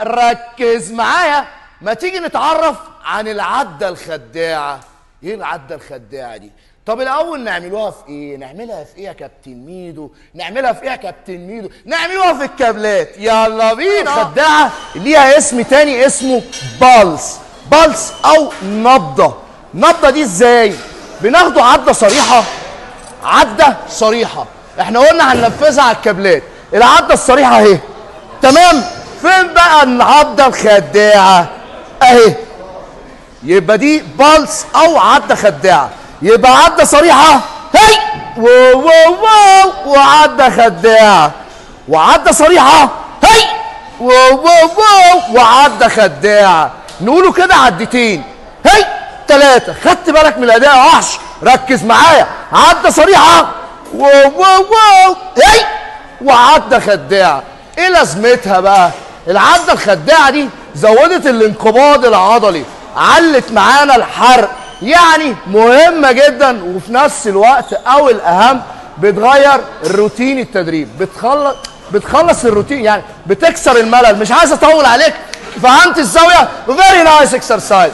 ركز معايا. ما تيجي نتعرف عن العدة الخداعة. ايه العدة الخداعة دي؟ طب الاول نعملوها في ايه؟ نعملها في ايه يا كابتن ميدو؟ نعملها في ايه يا كابتن ميدو؟ نعملوها في الكابلات. يلا بينا. الخداعة ليها اسم تاني اسمه بالس او نبضة. النبضة دي ازاي؟ بناخده عدة صريحة. احنا قلنا هننفذها على الكابلات. العدة الصريحة اهي، تمام؟ فين بقى العدة الخداعة؟ اهي. يبقى دي بالس او عدة خداعة. يبقى عدة صريحة هي واو واو واو، وعدة خداعة، وعدة صريحة هي واو واو واو، وعدة خداعة. نقوله كده عدتين هي 3. خدت بالك من الأداء يا وحش؟ ركز معايا. عدة صريحة واو واو واو هي، وعدة خداعة. ايه لازمتها بقى؟ العدة الخداعة دي زودت الانقباض العضلي، علت معانا الحرق، يعني مهمة جدا، وفي نفس الوقت او الاهم بتغير الروتين التدريب، بتخلص الروتين، يعني بتكسر الملل. مش عايز اطول عليك. فهمت الزاوية؟ فيري نايس اكسرسايز.